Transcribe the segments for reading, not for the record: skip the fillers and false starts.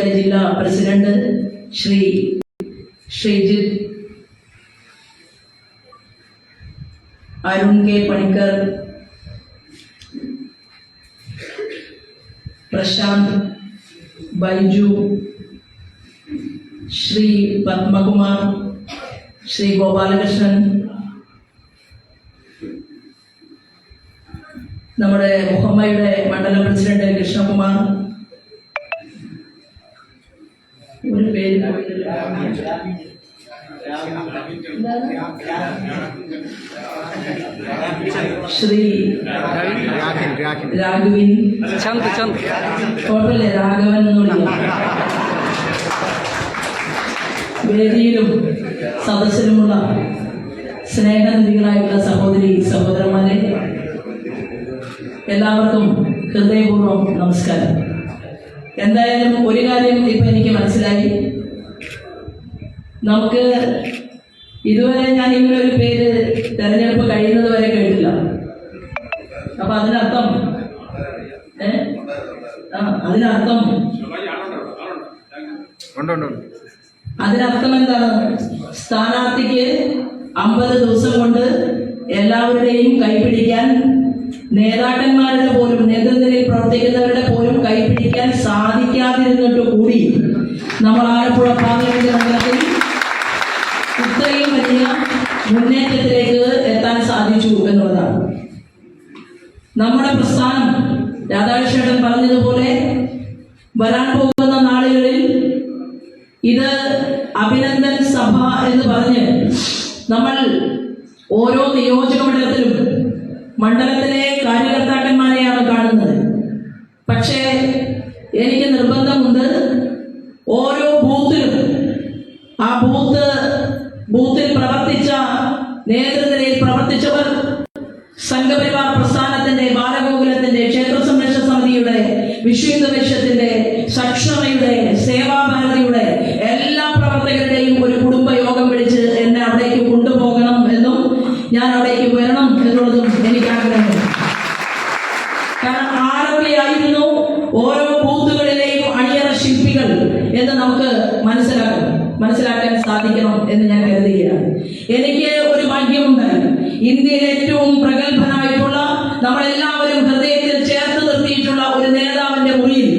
താമരശ്ശേരി ജില്ലാ president Shri Sreejith, Arun K Panicker, Prashant, Baiju, Shri Padmakumar, Shri Gopalakrishnan, നമ്മുടെ മുഹമ്മയുടെ മണ്ഡലം പ്രസിഡന്റ് കൃഷ്ണകുമാർ, ഒരു പേര് ശ്രീ രാഘവിൻ, കുഴപ്പമില്ലേ, രാഘവൻ എന്ന് വിളിക്കാം. വേദിയിലും സദസ്സിലുമുള്ള സ്നേഹനിധികളായിട്ടുള്ള സഹോദരി സഹോദരന്മാരെ, എല്ലാവർക്കും ഹൃദയപൂർവ്വം നമസ്കാരം. എന്തായാലും ഒരു കാര്യം ഇപ്പൊ എനിക്ക് മനസ്സിലായി, നമുക്ക് ഇതുവരെ ഞാൻ ഇങ്ങനെ ഒരു പേര് തെരഞ്ഞെടുപ്പ് കഴിയുന്നത് വരെ കേട്ടില്ല. അപ്പൊ അതിനർത്ഥം അതിനർത്ഥം എന്താണ്? സ്ഥാനാർത്ഥിക്ക് 50 ദിവസം കൊണ്ട് എല്ലാവരുടെയും കൈപിടിക്കാൻ, നേതാക്കന്മാരുടെ പോലും, നേതൃനിരയിൽ പ്രവർത്തിക്കുന്നവരുടെ പോലും കൈപിടിക്കാൻ സാധിക്കാതിരുന്നിട്ട് കൂടി നമ്മൾ ആലപ്പുഴ പാർലമെന്റ് മണ്ഡലത്തിൽ ഇത്രയും വലിയ മുന്നേറ്റത്തിലേക്ക് എത്താൻ സാധിച്ചു എന്നുള്ളതാണ്. നമ്മുടെ പ്രസ്ഥാനം രാധാകൃഷ്ണൻ പറഞ്ഞതുപോലെ വരാൻ പോകുന്ന നാളുകളിൽ ഇത് അഭിനന്ദൻ സഭ എന്ന് പറഞ്ഞ് നമ്മൾ ഓരോ നിയോജക മണ്ഡലത്തിലും മണ്ഡലത്തിലെ കാര്യകർത്താക്കന്മാരെയാണ് കാണുന്നത്. പക്ഷേ എനിക്ക് നിർബന്ധമുണ്ട്, ഓരോ ബൂത്തിലും ആ ബൂത്തിൽ പ്രവർത്തിച്ച, നേതൃനിരയിൽ പ്രവർത്തിച്ചവർ, സംഘപരിവാർ പ്രസ്ഥാനത്തിന്റെ, ബാലഗോകുലത്തിന്റെ, ക്ഷേത്ര സംരക്ഷണ സമിതിയുടെ, വിശ്വഹിന്ദു പരിഷത്തിന്റെ, സക്ഷമയുടെ, സേവാഭാരതിയുടെ എല്ലാ പ്രവർത്തകരുടെയും ഒരു കുടുംബ യോഗം വിളിച്ച് എന്നെ അവിടേക്ക് കൊണ്ടുപോകണം എന്നും ഞാൻ അവിടേക്ക് വരണം എന്നുള്ളതും എനിക്ക് ആഗ്രഹമുണ്ട്. കാരണം ആരൊക്കെയായിരുന്നു ഓരോ ബൂത്തുകളിലെയും അണിയറ ശില്പികൾ എന്ന് നമുക്ക് മനസ്സിലാക്കാൻ സാധിക്കണം എന്ന് ഞാൻ കരുതുകയാണ്. എനിക്ക് ഒരു ഭാഗ്യമുണ്ടായി, ഇന്ത്യയിലെ ഏറ്റവും പ്രഗത്ഭനായിട്ടുള്ള, നമ്മളെല്ലാവരും ഹൃദയത്തിൽ ചേർത്ത് നിർത്തിയിട്ടുള്ള ഒരു നേതാവിന്റെ മുറിയിൽ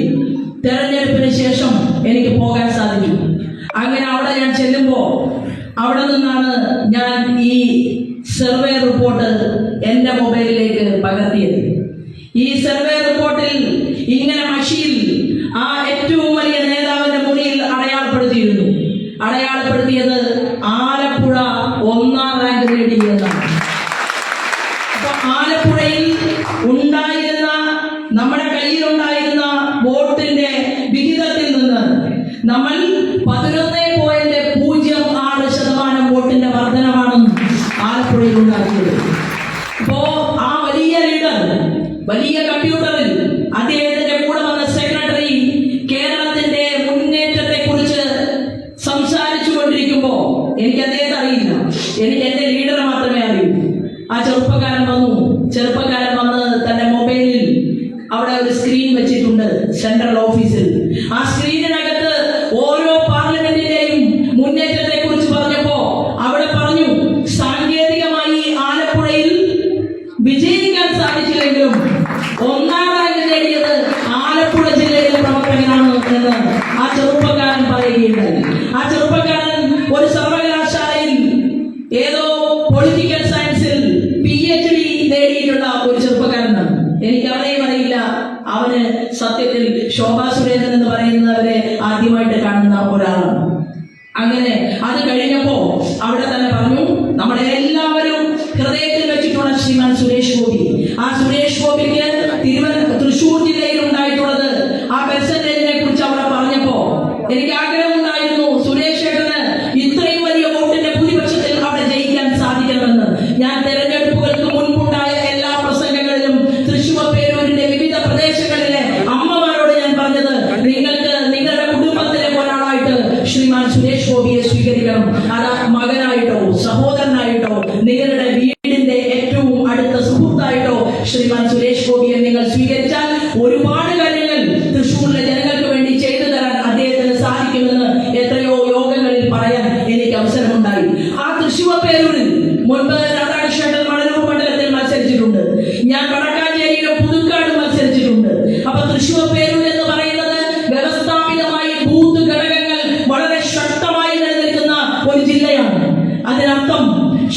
തെരഞ്ഞെടുപ്പിന് ശേഷം എനിക്ക് പോകാൻ സാധിച്ചു. അങ്ങനെ അവിടെ ഞാൻ ചെല്ലുമ്പോൾ അവിടെ നിന്നാണ് ഞാൻ ഈ സർവേ റിപ്പോർട്ട് എന്റെ മൊബൈലിലേക്ക് പകർത്തിയത്. ഈ സർവേ റിപ്പോർട്ടിൽ ഇങ്ങനെ മഷിയിൽ ആ ഏറ്റവും വലിയ നേതാവിന്റെ മുന്നിൽ അടയാളപ്പെടുത്തിയത് ആലപ്പുഴ 1ാം റാങ്ക് നേടിയെന്നാണ്. അപ്പൊ ആലപ്പുഴയിൽ ഉണ്ടായിരുന്ന, നമ്മുടെ കയ്യിലുണ്ടായിരുന്ന വോട്ടിന്റെ വിഹിതത്തിൽ നിന്ന് നമ്മൾ 11.06% വോട്ടിന്റെ വർധനമാണ് ആലപ്പുഴയിൽ ഉണ്ടാക്കിയത്. അപ്പോ ആ വലിയ ലീഡർ, വലിയ കമ്പ്യൂട്ടറിൽ അദ്ദേഹത്തിന്റെ കൂടെ വന്ന സെക്രട്ടറി കേരളത്തിന്റെ മുന്നേറ്റത്തെ കുറിച്ച് സംസാരിച്ചു കൊണ്ടിരിക്കുമ്പോ എനിക്ക് അദ്ദേഹത്തെ അറിയില്ല, എനിക്ക് എന്റെ ലീഡറെ മാത്രമേ അറിയൂ. ആ ചെറുപ്പക്കാരൻ വന്ന് തന്റെ മൊബൈലിൽ അവിടെ ഒരു സ്ക്രീൻ വെച്ചിട്ടുണ്ട് സെൻട്രൽ ഓഫീസിൽ. ആ സ്ക്രീനിനകത്ത് ഓരോ പാർലമെന്റിന്റെയും മുന്നേറ്റത്തെ കുറിച്ച് പറഞ്ഞപ്പോ അവിടെ പറഞ്ഞു, സാങ്കേതികമായി ആലപ്പുഴയിൽ വിജയിക്കാൻ സാധിച്ചില്ലെങ്കിലും 1ാം റാങ്ക് നേടിയത് ആലപ്പുഴ ജില്ലയിലെ പ്രവർത്തകനാണ് എന്ന് ആ ചെറുപ്പക്കാരൻ പറയുകയുണ്ടായി. ആ ചെറുപ്പക്കാരൻ ഒരു സർവകലാശാലയിൽ ഏതോ പൊളിറ്റിക്കൽ സയൻസിൽ PhD നേടിയിട്ടുള്ള ഒരു ചെറുപ്പക്കാരനാണ്. എനിക്ക് അവരെയും അറിയില്ല. അവന് സത്യത്തിൽ ശോഭാ സുരേന്ദ്രൻ എന്ന് പറയുന്നവരെ ആദ്യമായിട്ട് കാണുന്ന ഒരാളാണ്. അങ്ങനെ അത് കഴിഞ്ഞപ്പോ അവിടെ തന്നെ പറഞ്ഞു, നമ്മളെ എല്ലാവരും ഹൃദയത്തിൽ വെച്ചിട്ടുള്ള ശ്രീമാൻ സുരേഷ് ഗോപി. ആ സുരേഷ് ഗോപിക്ക് തൃശ്ശൂർ ജില്ലയിൽ ഉണ്ടായിട്ടുള്ളത് ആ പെർസെന്റേജിനെ കുറിച്ച് അവിടെ പറഞ്ഞപ്പോ എനിക്ക് ആഗ്രഹമുണ്ടായിരുന്നു, സുരേഷ് ഏട്ടന്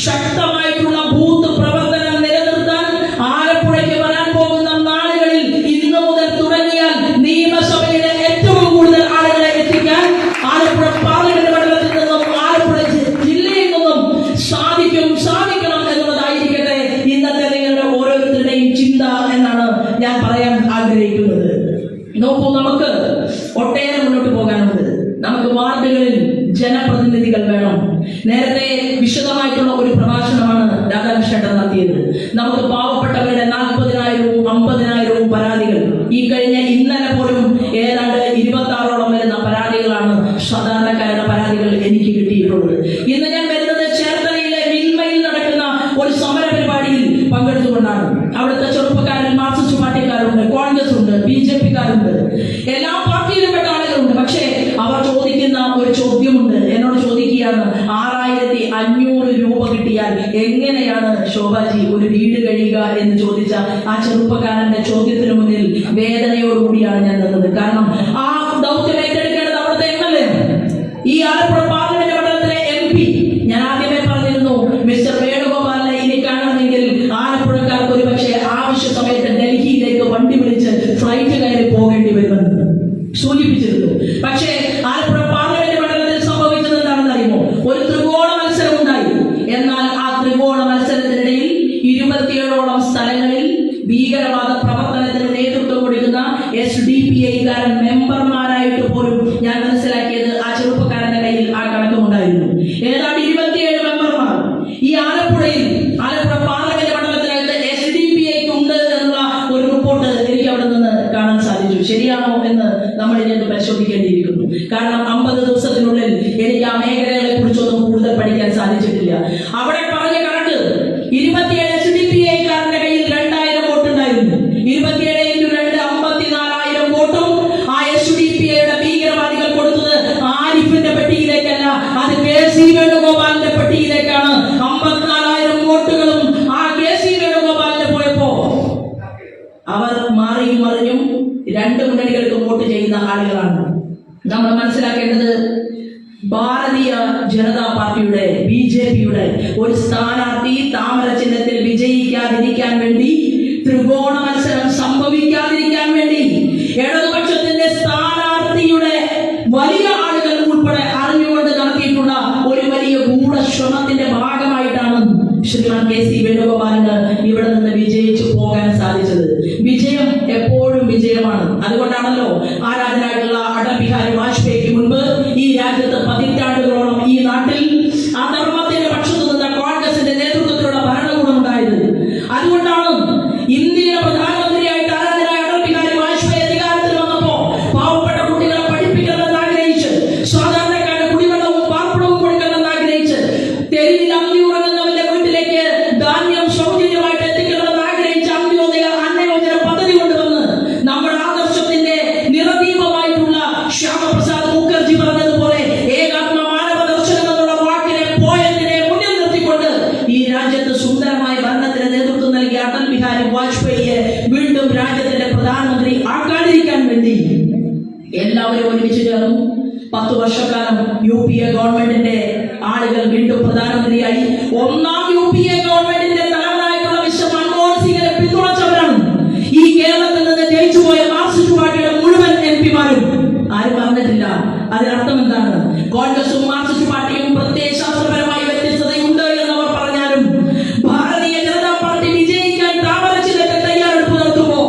ശക്തമായിട്ടുള്ള ബൂത്ത് പ്രവർത്തനം നിലനിർത്താൻ ആലപ്പുഴയ്ക്ക് വരാൻ പോകുന്ന നാളുകളിൽ ഇന്നു മുതൽ തുടങ്ങിയാൽ നിയമസഭയിലെ ഏറ്റവും കൂടുതൽ ആളുകളെ എത്തിക്കാൻ ആലപ്പുഴ പാർലമെന്റ് മണ്ഡലത്തിൽ നിന്നും ആലപ്പുഴ ജില്ലയിൽ നിന്നും സാധിക്കണം എന്നുള്ളതായിരിക്കട്ടെ ഇന്നത്തെ നിങ്ങളുടെ ഓരോരുത്തരുടെയും ചിന്ത എന്നാണ് ഞാൻ പറയാൻ ആഗ്രഹിക്കുന്നത്. നോക്കൂ, നമുക്ക് ഒട്ടേറെ മുന്നോട്ട് പോകാനുണ്ട്. നമുക്ക് വാർഡുകളിൽ ജനപ്രതിനിധികൾ വേണം. നേരത്തെ വിശദമായിട്ടുള്ള ഒരു പ്രഭാഷണമാണ് രാധാകൃഷ്ണൻ നടത്തിയത്. നമുക്ക് പാവപ്പെട്ടവരുടെ 40,000-വും 50,000-വും പരാതികൾ ഈ കഴിഞ്ഞ ഇന്നലെ പോലും ഏതാണ്ട് 26ഓളം വരുന്ന പരാതികളാണ്, സാധാരണക്കാരുടെ പരാതികൾ എനിക്ക് കിട്ടിയിട്ടുള്ളത്. ഇന്ന് ഞാൻ വരുന്നത് ചേർത്തലയിലെ മിൽമയിൽ നടക്കുന്ന ഒരു സമര പരിപാടിയിൽ പങ്കെടുത്തുകൊണ്ടാണ്. അവിടുത്തെ ചെറുപ്പക്കാരിൽ മാർക്സിസ്റ്റ് പാർട്ടിക്കാരുണ്ട്, കോൺഗ്രസ് ഉണ്ട്, BJP-കാരുണ്ട്, എല്ലാ പാർട്ടിയിലും പെട്ട ആളുകളുണ്ട്. പക്ഷേ അവർ ചോദിക്കുന്ന ഒരു ചോദ്യമുണ്ട്. എന്നോട് ചോദിക്കുകയാണ്, 6,500 രൂപ കിട്ടിയാൽ എങ്ങനെയാണ് ശോഭാജി ഒരു വീട് കഴിയുക എന്ന് ചോദിച്ച ആ ചെറുപ്പക്കാരന്റെ ചോദ്യത്തിന് മുന്നിൽ വേദനയോടുകൂടിയാണ് ഞാൻ നിന്നത്. കാരണം ആ ദൗത്യം ഏറ്റെടുക്കേണ്ടത് അവിടുത്തെ MLA, ഈ ആലപ്പുഴ പാർലമെന്റ് മണ്ഡലത്തിലെ MP. ഞാൻ ആദ്യമേ പറഞ്ഞിരുന്നു, മിസ്റ്റർ വേണുഗോപാലിനെ ഇനി കാണണമെങ്കിൽ ആലപ്പുഴക്കാർക്ക് ഒരു പക്ഷേ ആവശ്യ സമയത്ത് ഡൽഹിയിലേക്ക് വണ്ടി വിളിച്ച് ഫ്ലൈറ്റ് കയറി പോകേണ്ടി വരുമെന്ന് സൂചിപ്പിച്ചിരുന്നു. പക്ഷേ ആലപ്പുഴ പാർലമെന്റ് മണ്ഡലത്തിൽ സംഭവിച്ചത് എന്താണെന്ന് അറിയുമോ? ഒരു ത്രികോണ മത്സരം ഉണ്ടായി. എന്നാൽ ആ ത്രികോണ മത്സരത്തിനിടയിൽ 27ഓളം സ്ഥലങ്ങളിൽ ഭീകരവാദ പ്രവർത്തനത്തിന് നേതൃത്വം കൊടുക്കുന്ന SDPI-കാരൻ മെമ്പർമാരായിട്ട് പോലും ഞാൻ മനസ്സിലാക്കിയത് ആ ചെറുപ്പക്കാരന്റെ കയ്യിൽ ആ കണക്കുമുണ്ടായിരുന്നു. ഏതാണ്ട് 27 മെമ്പർമാർ ഈ ആലപ്പുഴ പാർലമെന്റ് മണ്ഡലത്തിനകത്ത് SDPI-ക്ക് ഉണ്ട് എന്നുള്ള ഒരു റിപ്പോർട്ട് എനിക്ക് അവിടെ നിന്ന് കാണാൻ സാധിച്ചു. ശരിയാണോ എന്ന് നമ്മൾ ഇതിനകത്ത് പരിശോധിക്കേണ്ടിയിരിക്കുന്നു. കാരണം 50 ദിവസത്തിനുള്ളിൽ എനിക്ക് ആ മേഖലകളെ കുറിച്ചൊന്നും കൂടുതൽ പഠിക്കാൻ സാധിച്ചിട്ടില്ല. അവിടെ പറഞ്ഞ കണക്ക് 27 SDPI-കാരന്റെ കയ്യിൽ 2000 വോട്ട് ഉണ്ടായിരുന്നു. 27 × 2 54,000 വോട്ടും ആ SDPI-യുടെ ഭീകരവാദികൾ കൊടുത്തത് ആരിഫിന്റെ പെട്ടിയിലേക്കല്ല, അത് KC വേണുഗോപാലിന്റെ പെട്ടിയിലേക്കാണ്. 54,000 വോട്ടുകളും ആ KC വേണുഗോപാലിന് പോയപ്പോ അവർ മാറിയും മറിഞ്ഞും രണ്ട് മുന്നണികൾക്ക് വോട്ട് ചെയ്യുന്ന ആളുകളാണ്. നമ്മൾ മനസ്സിലാക്കേണ്ടത്, ഭാരതീയ ജനതാ പാർട്ടിയുടെ BJP-യുടെ ഒരു സ്ഥാനാർത്ഥി താമര ചിഹ്നത്തിൽ വിജയിക്കാതിരിക്കാൻ വേണ്ടി, ത്രികോണ മത്സരം സംഭവിക്കാതിരിക്കാൻ വേണ്ടി ഇടതുപക്ഷത്തിന്റെ സ്ഥാനാർത്ഥിയുടെ വലിയ ആളുകൾ ഉൾപ്പെടെ അറിഞ്ഞുകൊണ്ട് നടത്തിയിട്ടുള്ള ഒരു വലിയ ഗൂഢശ്രമത്തിന്റെ ഭാഗമായിട്ടാണ് ശ്രീമാൻ KC വേണുഗോപാലിന് ഇവിടെ നിന്ന് വിജയിച്ചു പോകാൻ സാധിച്ചത്. വിജയം എപ്പോഴും വിജയമാണ്. അതുകൊണ്ടാണല്ലോ ആരാധനായിട്ടുള്ള അടൽ ബിഹാരി വാജ്പേയിക്ക് മുൻപ് ഈ രാജ്യത്ത് പതിറ്റാണ്ടുകളോളം ഈ നാട്ടിൽ അധർമ്മത്തിന്റെ പക്ഷത്തു നിന്ന കോൺഗ്രസിന്റെ നേതൃത്വത്തിലുള്ള ഭരണകൂടം ഉണ്ടായത്. അതുകൊണ്ടാണ് ഇന്ത്യയുടെ പ്രധാനമന്ത്രിയായിട്ട് ആരാധനായ അടൽ ബിഹാരി വാജ്പേയി അധികാരത്തിൽ വന്നപ്പോ പാവപ്പെട്ട കുട്ടികളെ പഠിപ്പിക്കണമെന്ന് ആഗ്രഹിച്ച്, സാധാരണക്കാരുടെ കുടിവെള്ളവും പാർപ്പിടവും കൊടുക്കണമെന്ന് ആഗ്രഹിച്ച്, തെരുവിൽ അന്തി ഉറങ്ങുന്നവന്റെ വീട്ടിലേക്ക് ധാന്യം സൗജന്യമായിട്ട് എത്തിക്കണമെന്ന് ആഗ്രഹിച്ച് അന്നയോജന പദ്ധതി കൊണ്ടുവന്ന് നമ്മുടെ ആദർശത്തിന്റെ നിറദീപമായിട്ടുള്ള ശ്യാമപ്രസാദ് മുഖർജി പറഞ്ഞതുപോലെ ഏകാത്മ മാനവ ദർശനം എന്നുള്ള വാക്കിനെ പോയതിനെ മുന്നിൽ നിർത്തിക്കൊണ്ട് ഈ രാജ്യത്ത് സുന്ദരമായ ഭരണത്തിന് നേതൃത്വം നൽകിയ അടൽ ബിഹാരി വാജ്പേയിയെ വീണ്ടും രാജ്യത്തിന്റെ പ്രധാനമന്ത്രി ആക്കാതിരിക്കാൻ വേണ്ടി എല്ലാവരും ഒരുമിച്ച് ചേർന്നു. 10 വർഷക്കാലം UPA ഗവൺമെന്റിന്റെ ആളുകൾ വീണ്ടും പ്രധാനമന്ത്രിയായി. ഒന്നാം UPA ഗവൺമെന്റിന്റെ തലവനായിട്ടുള്ള മിസ്റ്റർ മൻമോഹൻ സിംഗിനെ പിന്തുണച്ചവരാണ് ഈ കേരളത്തിൽ നിന്ന് ജയിച്ചുപോയ മാർക്സിസ്റ്റ് പാർട്ടിയുടെ മുഴുവൻ MP-മാരും. ആരും പറഞ്ഞിട്ടില്ല. അതിനർത്ഥം എന്താണ്? കോൺഗ്രസും മാർക്സിസ്റ്റ് പാർട്ടിയും പ്രത്യയശാസ്ത്രപരമായി വ്യത്യസ്തതയുണ്ട് എന്നവർ പറഞ്ഞാലും ഭാരതീയ ജനതാ പാർട്ടി വിജയിക്കാൻ താമര ചിഹ്നത്തിൽ തയ്യാറെടുപ്പ് നടത്തുമ്പോ,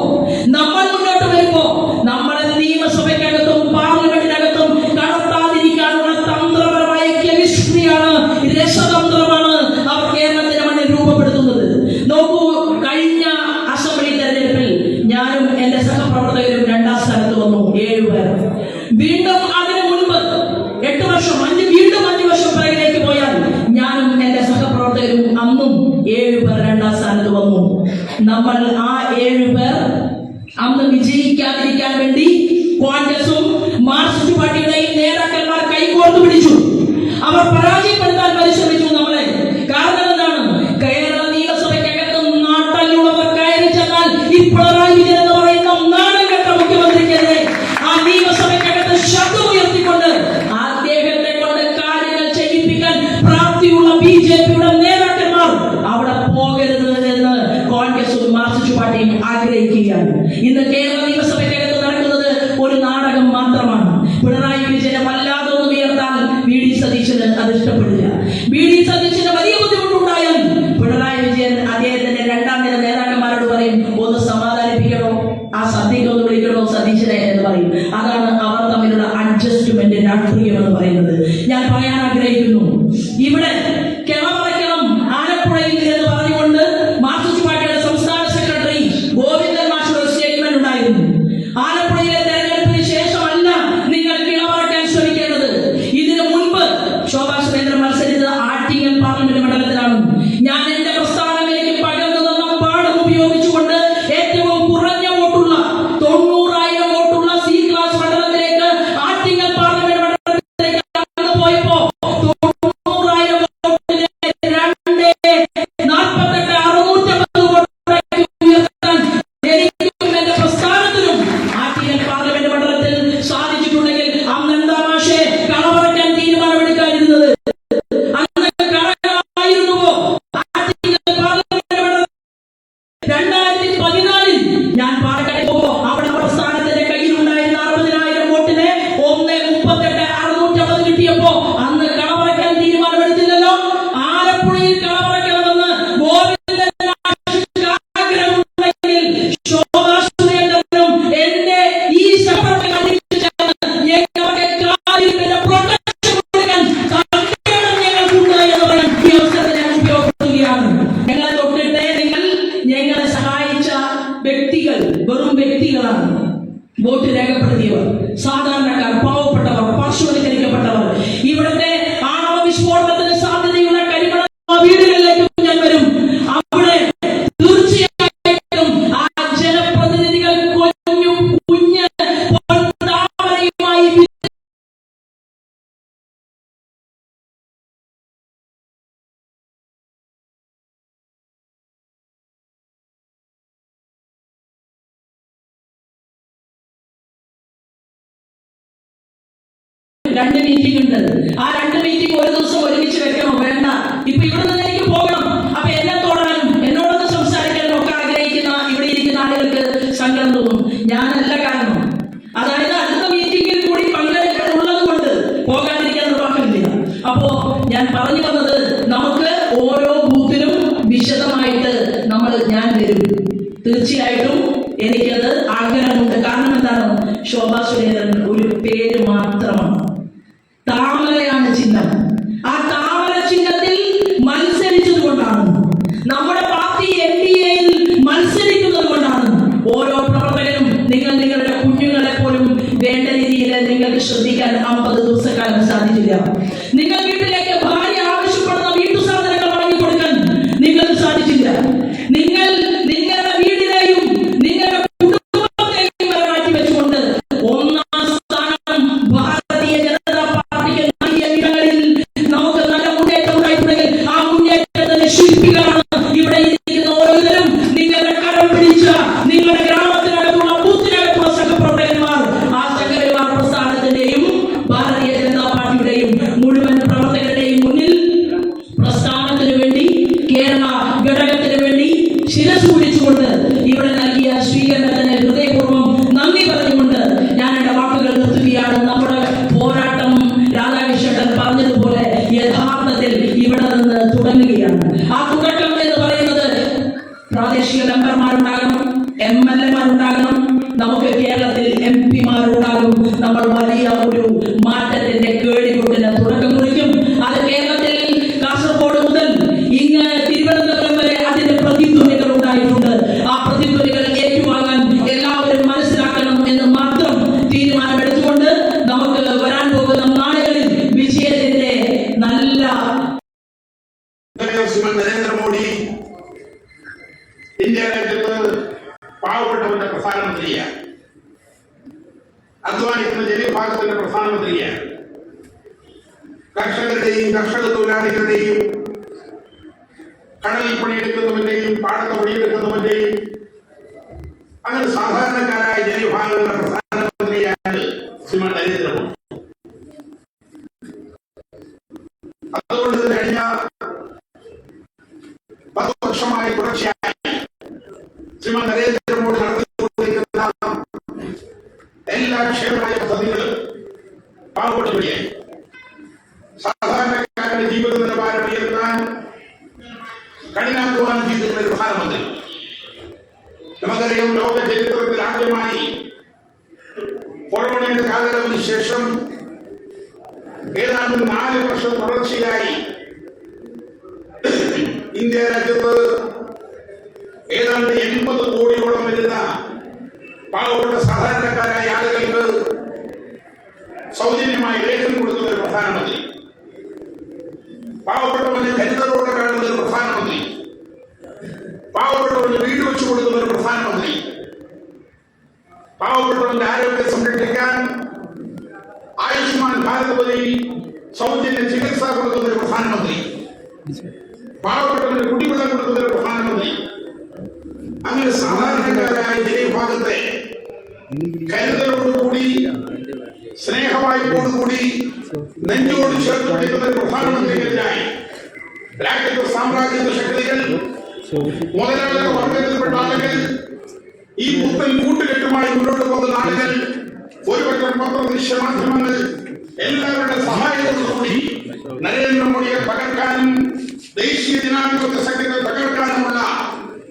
നമ്മൾ മുന്നോട്ട് വരുമ്പോ, നമ്മളെ നിയമസഭയ്ക്കകത്തും പാർലമെന്റിനകത്തും കടത്താതിരിക്കാനുള്ള തന്ത്രപരമായ കെമിസ്ട്രിയാണ്, രസതന്ത്രമാണ് അവർ കേരളത്തിന്റെ മണ്ണിൽ രൂപപ്പെടുത്തുന്നത്. നോക്കൂ, കഴിഞ്ഞ അസംബ്ലി തെരഞ്ഞെടുപ്പിൽ ഞാനും എന്റെ സഹപ്രവർത്തകരും 2ാം സ്ഥാനത്ത് വന്നു, 7 പേർ. വീണ്ടും അതിനു മുൻപ് 8 വർഷം, വീണ്ടും 5 വർഷം പിറകിലേക്ക് പോയാൽ ഞാനും എന്റെ സഹപ്രവർത്തകരും അന്നും 7 പേർ 2ാം സ്ഥാനത്ത് വന്നു. നമ്മൾ ആ 7 പേർ അന്ന് വിജയിക്കാതിരിക്കാൻ വേണ്ടി കോൺഗ്രസും മാർക്സിസ്റ്റ് പാർട്ടിയുടെയും നേതാക്കന്മാർ കൈകോർത്ത് പിടിച്ചു. അവർ പരാജയപ്പെടുത്താൻ പരിശ്രമിച്ചു നമ്മളെ. കാരണം എന്താണ്? കേരള നിയമസഭയ്ക്കകത്ത് നാട്ടല്ലുള്ളവർ കയറി ചെന്നാൽ ഈ പിണറായി വിജയൻ എന്ന് പറയുന്ന നാടുകെട്ട മുഖ്യമന്ത്രിക്കെതിരെ ആ നിയമസഭയ്ക്കകത്ത് ശബ്ദമുയർത്തിക്കൊണ്ട് അദ്ദേഹത്തെ കൊണ്ട് കാര്യങ്ങൾ ചെയ്യിപ്പിക്കാൻ പ്രാപ്തിയുള്ള BJP-യുടെ നേതാക്കൾ പിണറായി വിജയനെ വല്ലാതെ ഒന്ന് ഉയർത്താൻ വി.ഡി. സതീശന് അത് ഇഷ്ടപ്പെടില്ല. വി.ഡി. സതീശന് വലിയ ബുദ്ധിമുട്ടുണ്ടായാൽ പിണറായി വിജയൻ അദ്ദേഹത്തിന്റെ രണ്ടാം നില നേതാക്കന്മാരോട് പറയും, ഒന്ന് സമാധാനിപ്പിക്കണോ, ആ സദ്യക്ക് ഒന്ന് വിളിക്കണോ സതീശനെ എന്ന് പറയും. അതാണ് അവർ തമ്മിലുള്ള അഡ്ജസ്റ്റ്മെന്റ് രാഷ്ട്രീയം എന്ന് പറയുന്നത്. ഞാൻ പറയാൻ ആഗ്രഹിക്കുന്നു, ഇവിടെ കിളവറയ്ക്കണം ആലപ്പുഴയിൽ എന്ന് പറഞ്ഞുകൊണ്ട് മാർക്സിസ്റ്റ് പാർട്ടിയുടെ സംസ്ഥാന സെക്രട്ടറി ഗോവിന്ദൻ മാഷുടെ സ്റ്റേറ്റ്മെന്റ് ഉണ്ടായിരുന്നു. ആലപ്പുഴയിലെ തെരഞ്ഞെടുപ്പിന് ശേഷമല്ല നിങ്ങൾ കിളവറയ്ക്കാൻ ശ്രമിക്കേണ്ടത്. ഇതിനു മുൻപ് ശോഭാ സുരേന്ദ്രൻ മത്സരിച്ചത് ആറ്റിങ്ങൽ പാർലമെന്റ് മണ്ഡലത്തിലാണ്. ഞാൻ എന്റെ പ്രസ്ഥാനത്തിലേക്ക് പകർന്നു തന്ന പാഠം ഉപയോഗിച്ചുകൊണ്ട് ഏറ്റവും കുറഞ്ഞ വോട്ടുള്ള 90,000 വോട്ടുള്ള സി ക്ലാസ് മണ്ഡലത്തിലേക്ക് ആറ്റിങ്ങൽ പാർലമെന്റ് മണ്ഡലത്തിലേക്ക് കടന്നു പോയപ്പോ 90,000 വോട്ടിലെ 2.48 വോട്ടാക്കി ഉയർത്താൻ എനിക്കും എന്റെ പ്രസ്ഥാനത്തിനും ആറ്റിങ്ങൽ പാർലമെന്റ് മണ്ഡലത്തിൽ സാധിച്ചിട്ടുണ്ടെങ്കിൽ അന്ന് എന്താ മാഷേ കളവറയ്ക്കാൻ തീരുമാനമെടുക്കാനിരുന്നത്? അന്ന് കളവായിരുന്നുവോ ആറ്റിങ്ങൽ പാർലമെന്റ് മണ്ഡലം? 2014 ഞാൻ പാലക്കാട് പോകുമ്പോ അവിടെ പ്രസ്ഥാനത്തിന്റെ കയ്യിലുണ്ടായിരുന്ന 60,000 വോട്ടിന് 1.38 കിട്ടിയപ്പോ അന്ന് കളവറയ്ക്കാൻ തീരുമാനമെടുത്തില്ലല്ലോ. ആലപ്പുഴയിൽ കളവറയ്ക്കണമെന്ന് ഗോവിന്ദൻ ആഗ്രഹമുണ്ടെങ്കിൽ ശോഭാ സുരേന്ദ്രനും എന്റെ ഈ സഹപ്രവർത്തകരും ഞങ്ങൾക്ക് കാര്യത്തിന്റെ പ്രൊട്ടക്ഷൻ കൊടുക്കാൻ തൽക്കാലം ഞങ്ങൾക്കുണ്ട് എന്ന് പറയാൻ ഈ അവസരത്തെ ഞാൻ ഉപയോഗപ്പെടുത്തുകയാണ്. ഞങ്ങളെ തൊട്ടിട്ട് ഞങ്ങളെ സഹായിച്ച വ്യക്തികൾ വെറും വ്യക്തികളാണ്. വോട്ട് രേഖപ്പെടുത്തിയവർ, സാധാരണക്കാർ, പാവപ്പെട്ടവർ, പാർശ്വവൽക്കരിക്കപ്പെട്ടവർ, ഇവിടുത്തെ ആണവ വിസ്ഫോടനത്തിന് സാധ്യതയുള്ള കരിമണ വീടുകളിലേക്കും ഞാൻ വരും. അവിടെ തീർച്ചയായിട്ടും ആ ജനപ്രതിനിധികൾ കുഞ്ഞു കുഞ്ഞ് പൊൻതാമരയുമായി രണ്ട് മീറ്റിംഗ് ഉണ്ട്. ആ രണ്ട് മീറ്റിംഗ് ഒരു ദിവസം ഒരുമിച്ച് വെക്കണോ? വേണ്ട. ഇപ്പൊ ഇവിടെ നിന്ന് എനിക്ക് പോകണം. അപ്പൊ എന്നെ തൊടാനും എന്നോടൊന്ന് സംസാരിക്കാനും ഒക്കെ ആഗ്രഹിക്കുന്ന ഇവിടെ ഇരിക്കുന്ന ആളുകൾക്ക് സങ്കടം തോന്നും. ഞാനല്ല കാരണം. അതായത് അടുത്ത മീറ്റിംഗിൽ കൂടി പങ്കെടുക്കാനുള്ളത് കൊണ്ട് പോകാതിരിക്കാൻ നിർവാഹമില്ല. അപ്പോ ഞാൻ പറഞ്ഞു വന്നത്, നമുക്ക് ഓരോ ബൂത്തിലും വിശദമായിട്ട് ഞാൻ വരും. തീർച്ചയായിട്ടും എനിക്കത് ആഗ്രഹമുണ്ട്. കാരണം എന്താണ്? ശോഭാ സുരേന്ദ്രൻ ഒരു പേര് മാത്രമാണ്. താമരയാണ് ചിഹ്നം. ആ താമര ചിഹ്നത്തിൽ മത്സരിച്ചത് കൊണ്ടാണ്, നമ്മുടെ പാർട്ടി NDAയിൽ മത്സരിക്കുന്നത് കൊണ്ടാണ് ഓരോ പ്രവർത്തകരും നിങ്ങളുടെ കുഞ്ഞുങ്ങളെ പോലും വേണ്ട രീതിയിൽ നിങ്ങൾക്ക് ശ്രദ്ധിക്കാൻ 50 ദിവസക്കാലം സാധിച്ചില്ല. നിങ്ങൾ വീട്ടിലേക്ക് ഭാര്യ ആവശ്യപ്പെടുന്ന വീട്ടു സാധനങ്ങൾ വാങ്ങിക്കൊടുക്കാൻ നിങ്ങൾക്ക് സാധിച്ചില്ല. നിങ്ങളുടെ വീടിനെയും നിങ്ങളുടെ കുടുംബത്തെയും മാറ്റി വെച്ചുകൊണ്ട് ഒന്നാം സ്ഥാനം ഭാരതീയ ജനതാ പാർട്ടിക്ക് നൽകിയ ഇടങ്ങളിൽ നമുക്ക് നല്ല മുന്നേറ്റം ഉണ്ടായിട്ടുണ്ടെങ്കിൽ ആ മുന്നേറ്റത്തിന്റെ ശില്പികളാണ് ഇവിടെ ഇരിക്കുന്ന ഓരോരുത്തരും. നിങ്ങളുടെ കരം പിടിച്ച നിങ്ങളുടെ ഗ്രാമത്തിനകത്തുള്ള ബൂത്തിനകത്തുള്ള സഹപ്രവർത്തകന്മാർ, ആ സഹകരണ പ്രസ്ഥാനത്തിന്റെയും ഭാരതീയ ജനതാ പാർട്ടിയുടെയും മുഴുവൻ പ്രവർത്തകരുടെയും മുന്നിൽ പ്രസ്ഥാനത്തിന് വേണ്ടി, കേരള ഘടകത്തിന് വേണ്ടി ശിരസ് പിടിച്ചുകൊണ്ട് ഇവിടെ നൽകിയ സ്വീകരണത്തിന് ഹൃദയപൂർവ്വം നന്ദി പറഞ്ഞുകൊണ്ട് ഞാൻ എന്റെ വാക്കുകൾ നിർത്തുകയാണ്. നമ്മുടെ പോരാട്ടം രാധാകൃഷ്ണൻ പറഞ്ഞതുപോലെ യഥാർത്ഥത്തിൽ ഇവിടെ നിന്ന് തുടങ്ങുകയാണ്. ആ തുടക്കം എന്ന് പറയുന്നത് പ്രാദേശിക മെമ്പർമാരുണ്ടാകണം, MLA-മാരുണ്ടാകണം, നമുക്ക് കേരളത്തിൽ MP-മാരുണ്ടാകും. നമ്മൾ വലിയ ഒരു മാറ്റത്തിന്റെ കേടികൊണ്ടിന് തുടക്കം കുറിക്കും. അത് കേരളത്തിൽ കാസർഗോഡ് മുതൽ ഇങ്ങ് തിരുവനന്തപുരം വരെ അതിന്റെ പ്രതിധ്വനികൾ ഉണ്ടായിട്ടുണ്ട്. ആ പ്രതിധ്വനികൾ ഏറ്റുവാങ്ങാൻ എല്ലാവരും മനസ്സിലാക്കണം എന്ന് മാത്രം തീരുമാനമെടുത്തുകൊണ്ട് നമുക്ക് വരാൻ പോകുന്ന നാളുകളിൽ വിജയത്തിന്റെ നല്ല നരേന്ദ്രമോദി ഇന്ത്യ രാജ്യത്ത് പാവപ്പെട്ടവന്റെ പ്രധാനമന്ത്രിയാണ്, അധ്വാനിക്കുന്ന ജനവിഭാഗത്തിന്റെ പ്രധാനമന്ത്രിയാണ്, കർഷകരുടെയും കർഷക തൊഴിലാളികളുടെയും കടലിൽ പണിയെടുക്കുന്നവന്റെയും പാടത്ത് പണിയെടുക്കുന്നവന്റെയും അങ്ങനെ സാധാരണക്കാരായ ജനവിഭാഗങ്ങളുടെ പ്രധാനമന്ത്രിയാണ് ശ്രീമാൻ നരേന്ദ്രമോദി. അതുകൊണ്ട് കഴിഞ്ഞ 10 വർഷമായി തുടർച്ചയായി ശ്രീമാൻ നരേന്ദ്രമോദി നടത്തിക്കൊണ്ടിരിക്കുന്ന എല്ലാ ക്ഷേമമായ പദ്ധതികളും പാവപ്പെട്ടവരെ സാധാരണക്കാരുടെ ജീവിത നിലവാരം ഉയർത്താൻ കഠിനാധ്വാനം ചെയ്തിട്ടുള്ള ഒരു പ്രധാനമന്ത്രി. നമുക്കറിയാം, ലോക ചരിത്രത്തിൽ ആദ്യമായി കൊറോണയുടെ കാലയളവിന് ശേഷം ഏതാണ്ട് 4 വർഷം തുടർച്ചയായി ഇന്ത്യ രാജ്യത്ത് ഏതാണ്ട് 80 കോടിയോളം വരുന്ന പാവപ്പെട്ട സാധാരണക്കാരായ ആളുകൾക്ക് സൗജന്യമായി റേഷൻ കൊടുക്കുന്ന ഒരു പ്രധാനമന്ത്രി, പാവപ്പെട്ടവന് കരുതലോടെ കാണുന്ന ഒരു പ്രധാനമന്ത്രി, പാവപ്പെട്ടവന് വീട് വെച്ചു കൊടുക്കുന്ന ഒരു പ്രധാനമന്ത്രി, പാവപ്പെട്ടവന്റെ ആരോഗ്യം സംരക്ഷിക്കാൻ ആയുഷ്മാൻ ഭാരത് വഴി സൗജന്യ ചികിത്സ കൊടുക്കുന്ന ഒരു പ്രധാനമന്ത്രി, പാവപ്പെട്ടവന് കുടിവെള്ളം കൊടുക്കുന്ന ഒരു പ്രധാനമന്ത്രി, അങ്ങനെ സാധാരണക്കാരായ ജനവിഭാഗത്തെ കരുതലോടുകൂടി സ്നേഹവായ്പോടുകൂടി നെഞ്ചോട് ചേർത്ത് പിടിക്കുന്ന ഒരു പ്രധാനമന്ത്രിക്കെതിരായി രാജ്യത്തെ സാമ്രാജ്യത്വ ശക്തികൾ, മുതലാളിത്ത വർഗത്തിൽപ്പെട്ട ആളുകൾ, ഈ പുത്തൻ കൂട്ടുകെട്ടുമായി മുന്നോട്ട് പോകുന്ന ആളുകൾ, ഒരുപറ്റം പത്രദൃശ്യ മാധ്യമങ്ങൾ എല്ലാവരുടെ സഹായത്തോടുകൂടി നരേന്ദ്രമോദിയെ തകർക്കാനും ദേശീയ ജനാധിപത്യ ശക്തികൾ തകർക്കാനുമുള്ള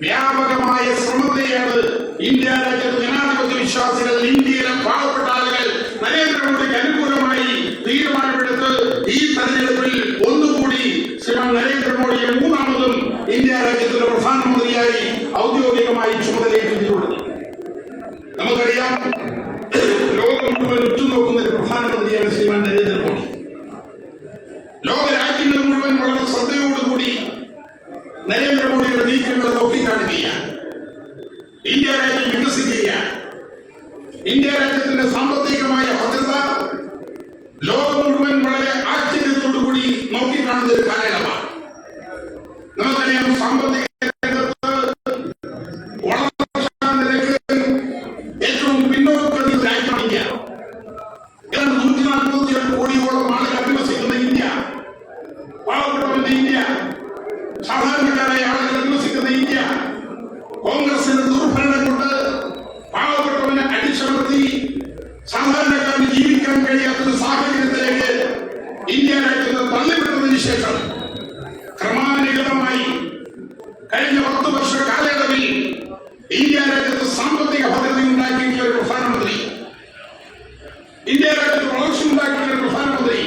വ്യാപകമായ ശ്രമത്തെയാണ് ഇന്ത്യ രാജ്യത്തെ ജനാധിപത്യ വിശ്വാസികൾ, ഇന്ത്യയിലെ പാവപ്പെട്ട ആളുകൾ നരേന്ദ്രമോദിക്ക് അനുകൂലമായി തീരുമാനമെടുത്ത് ഈ തെരഞ്ഞെടുപ്പിൽ ഒന്നുകൂടി ശ്രീമാൻ നരേന്ദ്രമോദിയെ 3ാമതും ഇന്ത്യ രാജ്യത്തിന്റെ പ്രധാനമന്ത്രിയായി ഔദ്യോഗികമായി ചുമതലയേറ്റിട്ടുള്ളത്. നമുക്കറിയാം, ലോകം മുഴുവൻ ഉറ്റുനോക്കുന്ന ഒരു പ്രധാനമന്ത്രിയാണ് ശ്രീമാൻ നരേന്ദ്രമോദി. ലോക രാജ്യങ്ങൾ മുഴുവൻ വളരെ ശ്രദ്ധയോടുകൂടി നരേന്ദ്രമോദിയുടെ നീക്കങ്ങൾ നോക്കിക്കാണുകയാണ്. ഇന്ത്യ രാജ്യം വികസിക്കുകയാണ്. ഇന്ത്യ രാജ്യത്തിന്റെ സാമ്പത്തികമായ ഭദ്രത ലോകം മുഴുവൻ വളരെ ആശ്ചര്യത്തോടുകൂടി നോക്കിക്കാണുന്ന ഒരു കാലയളവാണ്. നമുക്കറിയാം, സാമ്പത്തിക രംഗത്ത് വളർച്ചാ നിരക്ക് ഏറ്റവും പിന്നോക്ക രാജ്യമാണ് ഇന്ത്യ. ഏതാണ്ട് 147 കോടിയോളം ആളുകൾ അധിവസിക്കുന്ന ഇന്ത്യ, പാവപ്പെട്ടവന്റെ ഇന്ത്യ, സാധാരണക്കാരായ ആളുകൾ അധിവസിക്കുന്ന ഇന്ത്യ, കോൺഗ്രസിന്റെ ദുർഭരണം കൊണ്ട് പാവപ്പെട്ടവനെ അടിച്ചമർത്തി സാധാരണക്കാരന് ജീവിക്കാൻ കഴിയാത്തൊരു സാഹചര്യത്തിലേക്ക് ഇന്ത്യ രാജ്യത്ത് തള്ളിവിടുന്നതിന് ശേഷം ക്രമാനുഗതമായി കഴിഞ്ഞ 10 വർഷ കാലയളവിൽ ഇന്ത്യ രാജ്യത്ത് സാമ്പത്തിക ഭദ്രത ഉണ്ടാക്കിയിട്ടുള്ള ഒരു പ്രധാനമന്ത്രി, ഇന്ത്യ രാജ്യത്ത് വളർച്ച ഉണ്ടാക്കിയിട്ടുള്ള ഒരു പ്രധാനമന്ത്രി,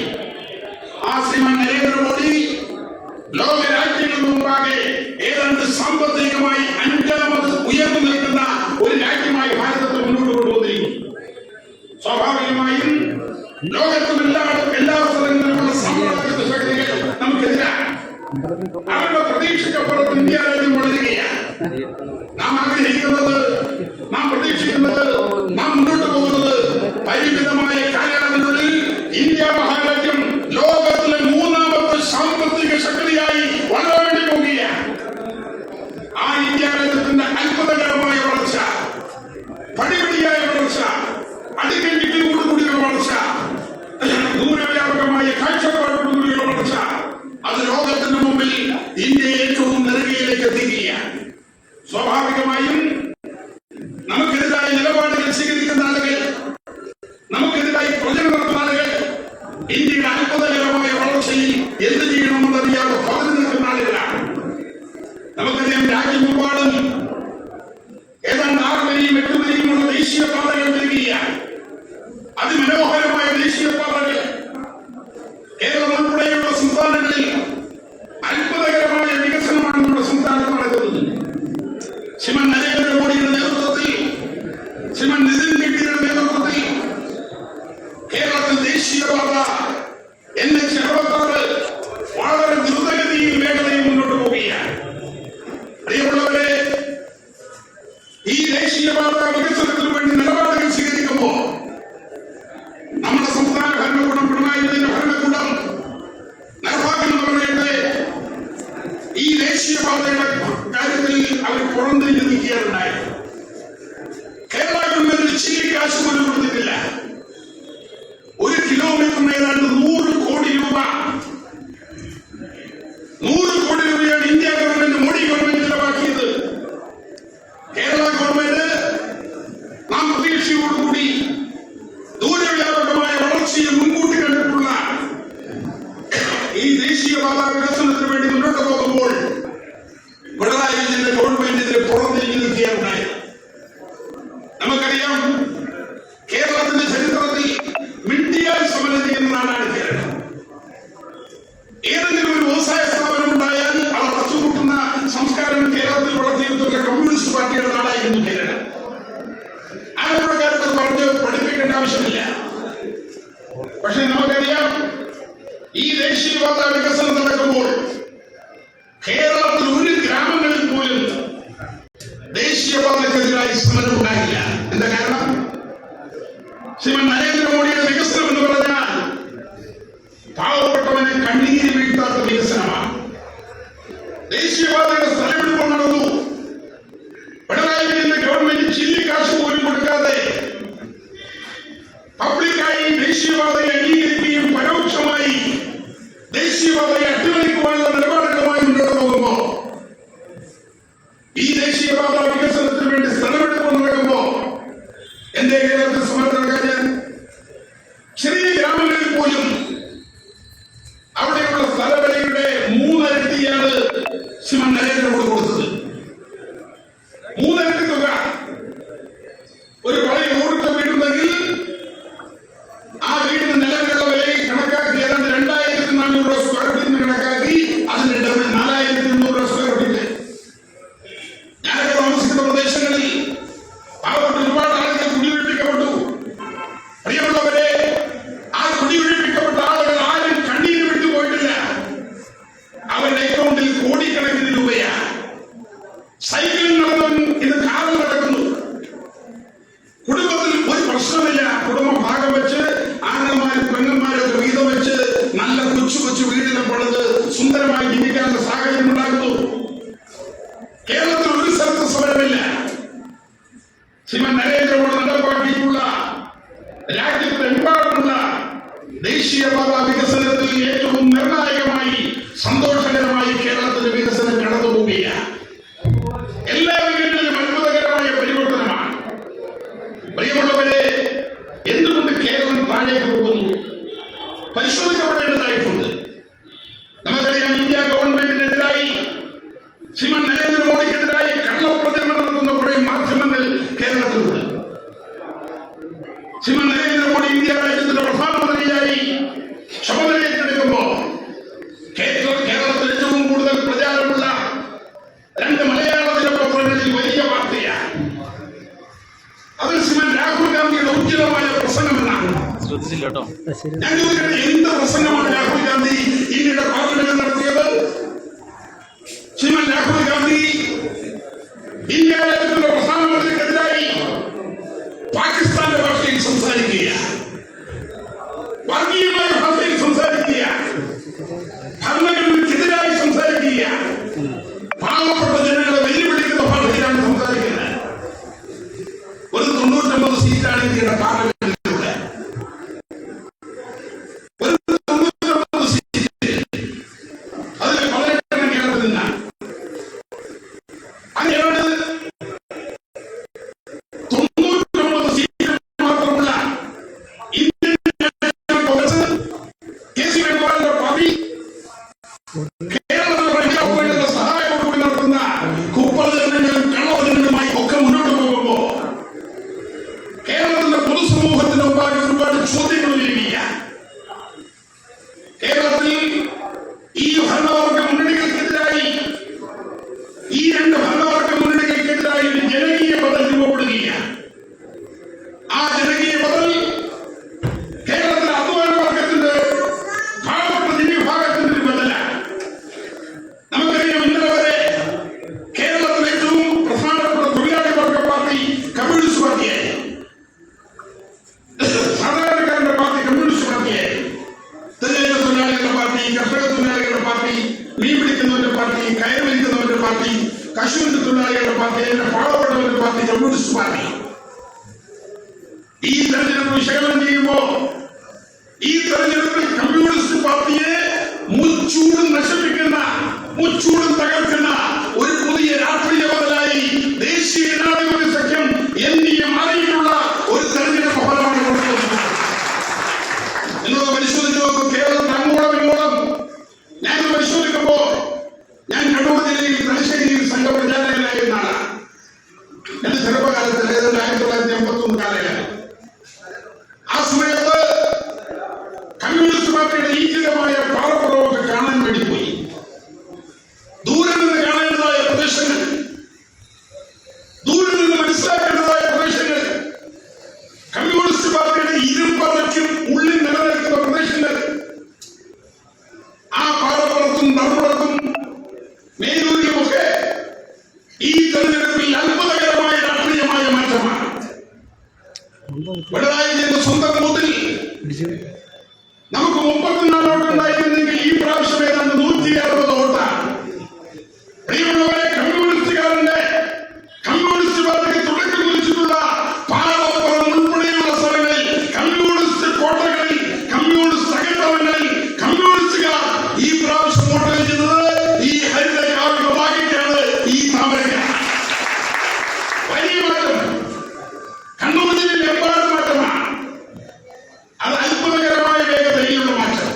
ആ ശ്രീമാൻ നരേന്ദ്രമോദി ലോക രാജ്യങ്ങൾക്ക് മുമ്പാകെ ഏതാണ്ട് സാമ്പത്തികമായി 5ാമത് ഉയർന്നു നിൽക്കുന്ന ഒരു രാജ്യമായി ഭാരതത്തെ മുന്നോട്ട് കൊണ്ടുവന്നിരിക്കുന്നു. സ്വാഭാവികമായും ലോകത്തും എല്ലാ സ്ഥലങ്ങളിലുമുള്ള സാമ്രാജ്യത്വ ശക്തികൾ നമുക്കെതിരാണ്. അവരുടെ പ്രതീക്ഷയ്ക്കപ്പുറത്ത് ഇന്ത്യ രാജ്യം വളരുകയാണ്. നാം ആഗ്രഹിക്കുന്നത്, നാം പ്രതീക്ഷിക്കുന്നത്, നാം മുന്നോട്ട് പോകുന്നത് പരിമിതമായ കാലയളവിനുള്ളിൽ ഇന്ത്യ മഹാരാജ്യം ലോകത്തിലെ 3ാമത്തെ സാമ്പത്തിക ശക്തിയായി വളരാൻ വേണ്ടി പോവുകയാണ്. ആ ഇന്ത്യ രാജ്യത്തിന്റെ അത്ഭുതകരമായ വളർച്ച, പടിപടിയായ വളർച്ച, അടിക്കടിയോടുകൂടിയ വളർച്ച, ദൂരവ്യാപകമായ കാഴ്ചപ്പാടോടുകൂടിയ വളർച്ച, അത് ലോകത്തിന് മുമ്പിൽ ഇന്ത്യയെ ഏറ്റവും നെറുകയിലേക്ക് എത്തിക്കുകയാണ്. സ്വാഭാവികമായും നമുക്കെതിരായ നിലപാടുകൾ സ്വീകരിക്കുന്ന ആളുകൾ, നമുക്കെതിരായി പ്രചരണം നടത്തുന്ന ആളുകൾ, ഇന്ത്യയുടെ അത്ഭുതകരമായ വളർച്ചയിൽ എന്ത് ചെയ്യണമെന്നറിയാതെ പകർന്നു നിൽക്കുന്ന ആളുകളാണ്. നമുക്കറിയാം, രാജ്യമെമ്പാടും ഏതാണ്ട് 6 വരിയും 8 വരിയുമുള്ള ദേശീയപാതകൾ നൽകുകയാണ്. അതിമനോഹരമായ ദേശീയപാതകൾ കേരളം ഉൾപ്പെടെയുള്ള സംസ്ഥാനങ്ങളിൽ അത്ഭുതകരമായ വികസനമാണ് നമ്മുടെ സംസ്ഥാനത്ത് നടക്കുന്നത്. ശ്രീമാൻ നരേന്ദ്രമോദിയുടെ നേതൃത്വത്തിൽ, ശ്രീമാൻ നിതിൻ ഗഡ്കരിയുടെ നേതൃത്വത്തിൽ കേരളത്തിൽ ദേശീയപാത NH-66 വളരെ ദ്രുതഗതിയിൽ വേഗതയിൽ മുന്നോട്ട് പോവുകയാണ്. പ്രിയമുള്ളവരെ, ഈ ദേശീയപാത വികസനത്തിന് വേണ്ടി നിലപാടുകൾ സ്വീകരിക്കുമ്പോൾ നമ്മുടെ സംസ്ഥാന ഭരണകൂടം, പിണറായി വിജയന്റെ ഭരണകൂടം നിർഭാഗ്യം പറയട്ടെ, ഈ ദേശീയപാതയുടെ കാര്യത്തിൽ അവർ പുറംതിരിഞ്ഞ് നിൽക്കുകയുണ്ടായി. കേരള ഗവൺമെന്റ് ചില്ലി കാശ് പോലും കൊടുത്തിട്ടില്ല. 1 കിലോമീറ്ററിന് ഏതാണ്ട് 100 കോടി രൂപ, 100 കോടി രൂപയാണ് ഇന്ത്യ ഗവൺമെന്റ്, മോഡി ഗവൺമെന്റ് ചിലവാക്കിയത്. കേരള ഗവൺമെന്റ് നാം പ്രതീക്ഷയോടുകൂടി ദൂരവ്യാപകമായ വളർച്ചയെ മുൻകൂട്ടി ഈ ദേശീയപാത വികസനം നടക്കുമ്പോൾ കേരളത്തിൽ ഒരു ഗ്രാമങ്ങളിൽ പോലും ദേശീയപാതക്കെതിരായി സമരം ഉണ്ടായില്ല. എന്താ കാരണം? ശ്രീമാൻ നരേന്ദ്രമോദിയുടെ വികസനം എന്ന് പറഞ്ഞാൽ പാവപ്പെട്ടവനെ കണ്ണീര് വീഴ്ത്താത്ത വികസനമാണ്. ദേശീയപാതയുടെ സ്ഥലമെടുപ്പ് നടന്നു. പിണറായി വിജയന്റെ ഗവൺമെന്റ് ചില്ലിക്കാശ് പോലും കൊടുക്കാതെ പബ്ലിക്കായി ദേശീയപാതയെ അംഗീകരിക്കുകയും പരോക്ഷമായി ദേശീയപാതയെ അട്ടിമറിക്കുവാനുള്ള നിലപാടുകളുമായി മുന്നോട്ട് പോകുമ്പോ ഈ ദേശീയപാത വികസനത്തിന് വേണ്ടി സ്ഥലമെടുപ്പ് നടക്കുമ്പോ എന്റെ കേരളത്തിൽ സമരം നടക്കാൻ ചെറിയ ഗ്രാമങ്ങളിൽ പോലും അവിടെയുള്ള സ്ഥലവിലയുടെ 3 ഇരട്ടിയാണ് ശ്രീമാൻ നരേന്ദ്രമോദി കൊടുത്തത്. 3 ഇരട്ടി തുക. ഒരു പഴയ 100 രൂപ വീടുണ്ടെങ്കിൽ ആ വീടിന് നിലവിലുള്ള വില കണക്കാക്കി ഏതാണ്ട് 2400 സ്ക്വയർ ഫീറ്റിന് കണക്കാക്കി അതിന്റെ ഡബിൾ 4800 സ്ക്വയർ ഫീറ്റ്. ഞാനൊക്കെ താമസിക്കുന്ന പ്രദേശങ്ങളിൽ പാവപ്പെട്ട ഒരുപാട് ആളുകൾ കുടിയൊഴിപ്പിക്കപ്പെട്ടു. പ്രിയമുള്ളവരെ, ആ കുടിയൊഴിപ്പിക്കപ്പെട്ട ആളുകൾ ആരും കണ്ണീര് വിട്ടുപോയിട്ടില്ല. അവരുടെ അക്കൗണ്ടിൽ കോടിക്കണക്കിന് രൂപയാണ്. സൈക്കിളിൽ നടന്നവൻ ഇത് കാറിൽ നടക്കുന്നു. കുടുംബത്തിൽ ഒരു പ്രശ്നമില്ല. കുടുംബം ഭാഗം വെച്ച് ആണന്മാരും പെങ്ങന്മാരൊക്കെ വീതം വെച്ച് നല്ല കൊച്ചു കൊച്ചു വീടിനെ പണിത് സുന്ദരമായി ജീവിക്കാനുള്ള സാഹചര്യം ഉണ്ടാകുന്നു. കേരളത്തിൽ ഒരു സ്ഥലത്ത് സമരമില്ല. ശ്രീമാൻ നരേന്ദ്രമോദി നടപ്പാക്കിയിട്ടുള്ള രാജ്യത്തെമ്പാടുമുള്ള ദേശീയപാത വികസനത്തിൽ ഏറ്റവും നിർണായകമായി സന്തോഷകരമായി കേരളത്തിന്റെ വികസനം കടന്നുപോവുകയാണ്. എല്ലാ മേഖലയിലും അത്ഭുതകരമായ പരിവർത്തനമാണ്. പ്രിയമുള്ളവരെ, എന്തുകൊണ്ട് കേരളം താഴേക്ക് പോകുന്നു? പരിശോധിക്കപ്പെടേണ്ടതായിട്ടുണ്ട്. നമുക്കറിയാം, ഇന്ത്യ ഗവൺമെന്റിനെതിരായി ശ്രീമാൻ നരേന്ദ്രമോദിക്കെതിരായി കള്ളപ്രചരണം നടത്തുന്ന കുറെ മാധ്യമങ്ങൾ കേരളത്തിലുണ്ട്. ശ്രീമാൻ നരേന്ദ്രമോദി ഇന്ത്യ രാജ്യത്തിന്റെ പ്രധാനമന്ത്രിയായി ചുമതലയേറ്റെടുക്കുമ്പോ കേരളത്തിൽ ഏറ്റവും കൂടുതൽ പ്രചാരമുള്ള 2 മലയാള ദിനപത്രങ്ങളിൽ വലിയ വാർത്തയാണ്. അതിൽ ശ്രീമാൻ രാഹുൽ ഗാന്ധിയുടെ ഉജ്ജ്വലമായ പ്രസംഗമെന്നാണ്. ഞാൻ ചോദിക്കട്ടെ, എന്ത് പ്രസംഗമാണ് രാഹുൽ ഗാന്ധി ഇന്ത്യയുടെ പാർലമെന്റിൽ നടത്തിയത്? ശ്രീമാൻ രാഹുൽ ഗാന്ധി ഇന്ത്യ രാജ്യത്തിന്റെ പ്രധാനമന്ത്രിക്കെതിരായി പാകിസ്ഥാന്റെ ഭാഷയിൽ സംസാരിക്കുക, വർഗീയമായ ഭാഷയിൽ സംസാരിക്കുക, ഭരണഘടനയ്ക്കെതിരായി സംസാരിക്കുക, പാവപ്പെട്ട ജനങ്ങളെ വെല്ലുവിളിക്കുന്ന ഭാഷയിലാണ് സംസാരിക്കുന്നത്. ഒരു 99 സീറ്റാണ് ഇന്ത്യയുടെ പാർലമെന്റിലൂടെ. ഒരു 99 സീറ്റ്, അതിൽ 18 കേരളത്തിൽ നിന്നാണ്. അങ്ങനെയാണ് 99 സീറ്റ് മാത്രമുള്ള ഇന്ത്യൻ നാഷണൽ കോൺഗ്രസ് കെ.സി. വേണുഗോപാലിന്റെ പാർട്ടി കേരളത്തിലെ സഹായത്തോടുകൂടി നടത്തുന്ന കുപ്രചരണങ്ങളും കള്ളപ്രചരണങ്ങളുമായി ഒക്കെ മുന്നോട്ട് പോകുമ്പോ കേരളത്തിന്റെ പൊതുസമൂഹത്തിന് മുമ്പാകെ ഒരുപാട് ചോദ്യങ്ങൾ ഉയരുകയില്ല. കേരളത്തിൽ ഈ ഭരണവർഗ മുന്നണികൾക്കെതിരായി, ഈ 2 ഭരണവർഗ മുന്നണികൾക്കെതിരായി ഒരു ജനകീയ ബദൽ രൂപപ്പെടുകയാണ്. ആ ജനകീയ ബദൽ കേരളത്തിലെ അധ്വാന വർഗത്തിന്റെ, പാവപ്പെട്ട ജനവിഭാഗത്തിന്റെ ഒരു ബദലാണ്. നമുക്കറിയാം, ഇന്നലെ വരെ കേരളത്തിലെ ഏറ്റവും പ്രധാനപ്പെട്ട തൊഴിലാളി വർഗ പാർട്ടി കമ്മ്യൂണിസ്റ്റ് പാർട്ടിയായി, സാധാരണക്കാരന്റെ പാർട്ടി കമ്മ്യൂണിസ്റ്റ് പാർട്ടിയായി, തെരുവ് തൊഴിലാളികളുടെ പാർട്ടി, കർഷക തൊഴിലാളികളുടെ പാർട്ടി, മീൻ പിടിക്കുന്നവരുടെ പാർട്ടി, കയർ വലിക്കുന്നവരുടെ പാർട്ടി, കശുവിന്റെ തൊഴിലാളികളുടെ പാർട്ടി, അതിന്റെ പാവപ്പെട്ടവരുടെ പാർട്ടി കമ്മ്യൂണിസ്റ്റ് പാർട്ടി. ഈ തെരഞ്ഞെടുപ്പ് വിശകലനം ചെയ്യുമ്പോ ഈ തെരഞ്ഞെടുപ്പിൽ കമ്മ്യൂണിസ്റ്റ് പാർട്ടിയെ മുച്ചൂടും നശിപ്പിക്കുന്ന, മുച്ചൂടും തകർക്കുന്ന ഒരു പുതിയ രാഷ്ട്രീയ ബദലായി ദേശീയ ജനാധിപത്യ സഖ്യം NDA മാറിയിട്ടുള്ള ഒരു തെരഞ്ഞെടുപ്പ് ഫലമാണ് കൊടുക്കുന്നത്. നിങ്ങൾ പരിശോധിച്ച് നോക്കും. കേരളത്തിൽ അങ്ങോളം ഇങ്ങോളം ഞാൻ പരിശോധിക്കുമ്പോ, ഞാൻ കണ്ണൂർ ജില്ലയിൽ തലശ്ശേരിയിൽ സംഘപ്രചാരകനായിരുന്ന ആളാണ്. എന്റെ ചെറുപ്പകാലത്ത് 1981 കാലഘട്ടം. ആ സമയത്ത് കമ്മ്യൂണിസ്റ്റ് പാർട്ടിയുടെ ഈജിതമായ പാറപ്പുറമൊക്കെ കാണാൻ വേണ്ടി പോയി. ദൂരെ നിന്ന് കാണേണ്ടതായ പ്രദേശങ്ങൾ, ദൂരെ നിന്ന് മനസ്സിലാക്കേണ്ടതായ പ്രദേശങ്ങൾ, കമ്മ്യൂണിസ്റ്റ് പാർട്ടിയുടെ ഇരുമ്പറയ്ക്കും ഉള്ളിൽ നിലനിൽക്കുന്ന പ്രദേശങ്ങൾ, നമുക്ക് 34 വോട്ടുണ്ടായിരുന്നെങ്കിൽ ഈ പ്രാവശ്യം ഏതാണ്ട് 160 വോട്ടാണ്. പ്രിയമുള്ളവരെ, കമ്മ്യൂണിസ്റ്റ് പാർട്ടിക്ക് തുടക്കം കുറിച്ചിട്ടുള്ള പാലപ്പുറം ഉൾപ്പെടെയുള്ള സ്ഥലങ്ങളിൽ, കമ്മ്യൂണിസ്റ്റ് കോട്ടകളിൽ, കമ്മ്യൂണിസ്റ്റ് അകത്തളങ്ങളിൽ കമ്മ്യൂണിസ്റ്റുകാർ ഈ പ്രാവശ്യം വോട്ട് ചെയ്യുന്നത് ഈ ഹരിത കാവ്യ ഭാഗ്യക്കാണ്. ഈ താമരയ്ക്ക വലിയ മാറ്റം കണ്ണൂർ ജില്ലയിൽ എമ്പാടും മാറ്റമാണ്. അത് അത്ഭുതകരമായ വേഗതയിലുള്ള മാറ്റം.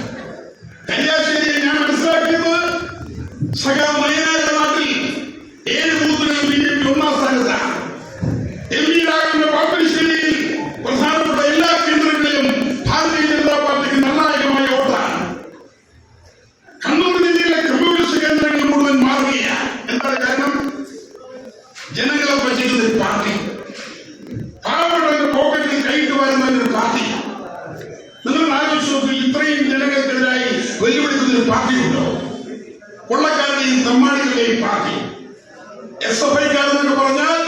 കന്യാശ്ശേരിയിൽ ഞാൻ മനസ്സിലാക്കിയത് നയനാരുടെ നാട്ടിൽ 7 ബൂത്തുകളിൽ BJP 1ാം സ്ഥാനത്താണ്. MP രാഘവന്റെ പാപ്പശ്ശേരിയിൽ പ്രധാനപ്പെട്ട എല്ലാ കേന്ദ്രങ്ങളിലും ഭാരതീയ ജനതാ പാർട്ടിക്ക് നിർണായകമായ വോട്ടാണ്. കണ്ണൂർ ജില്ലയിലെ കമ്മ്യൂണിസ്റ്റ് കേന്ദ്രങ്ങൾ മുഴുവൻ മാറുകയാണ്. എന്താണ് കാരണം? ജനങ്ങളെ പറ്റിക്കുന്ന ഒരു പാർട്ടി, പാവപ്പെട്ടവരുടെ പോക്കറ്റിൽ കൈയിട്ട് വരുന്ന ഒരു പാർട്ടി. നിങ്ങൾ ആലോചിച്ച് നോക്കി, ഇത്രയും ജനങ്ങൾക്കെതിരായി വെല്ലുവിളിക്കുന്ന ഒരു പാർട്ടിയുണ്ടോ? കൊള്ളക്കാരുടെയും തമ്മാടികളുടെയും പാർട്ടി. SFIക്കാരെന്നൊക്കെ പറഞ്ഞാൽ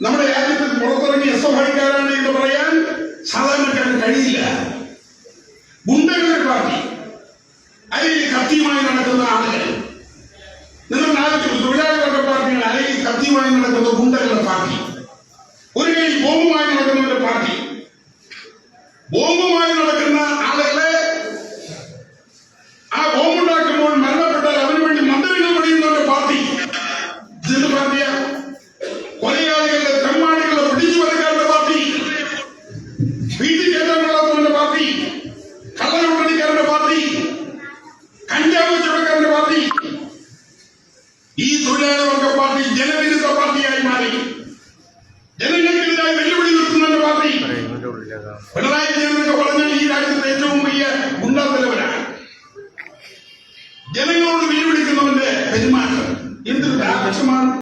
നമ്മുടെ രാജ്യത്തിൽ പുറത്തിറങ്ങി SFIക്കാരാണ് എന്ന് പറയാൻ സാധാരണക്കാരന് കഴിയില്ല. ഗുണ്ടകളുടെ പാർട്ടി, അല്ലെങ്കിൽ കത്തിയുമായി നടക്കുന്ന ആളുകൾ. നിങ്ങൾ ആലോചിച്ചു, തൊഴിലാളികളുടെ പാർട്ടികൾ അല്ലെങ്കിൽ കത്തിയുമായി നടക്കുന്ന ഗുണ്ടകളുടെ പാർട്ടി, ഒരു കൈ ബോംബുമായി നടക്കുന്നവരുടെ പാർട്ടി. ബോംബുമായി നടക്കുന്ന ആളുകളെ ആ ബോംബുണ്ടാക്കുമ്പോൾ മരണപ്പെട്ടാൽ അതിനു വേണ്ടി മന്ത്രികൾ പണിയുന്നവരുടെ പാർട്ടി. ഇതെന്ത് പാർട്ടിയാ? കൊലയാളികളുടെ തെമ്മാടികളുടെ പിടിച്ചു വരക്കാരുടെ പാർട്ടി, വീട്ടിൽ കയറ്റാൻ കൊള്ളാത്തവന്റെ പാർട്ടി, കള്ളനുണ്ടടിക്കാരന്റെ പാർട്ടി, കഞ്ചാവ് ചുടക്കാരന്റെ പാർട്ടി. ഈ തൊഴിലാളി വർഗ പാർട്ടി ജനവിരുദ്ധ പാർട്ടിയായി മാറി. ജനങ്ങൾക്കെതിരായി വെല്ലുവിളി നിർത്തുന്നവന്റെ പാർട്ടി. പിണറായി വിജയൻ പറഞ്ഞാൽ ഈ രാജ്യത്തെ ഏറ്റവും വലിയ ഗുണ്ടാത്തലവനാണ്. ജനങ്ങളോട് വെല്ലുവിളിക്കുന്നവന്റെ പെരുമാറ്റം എന്തൊരു രാക്ഷമാണ്.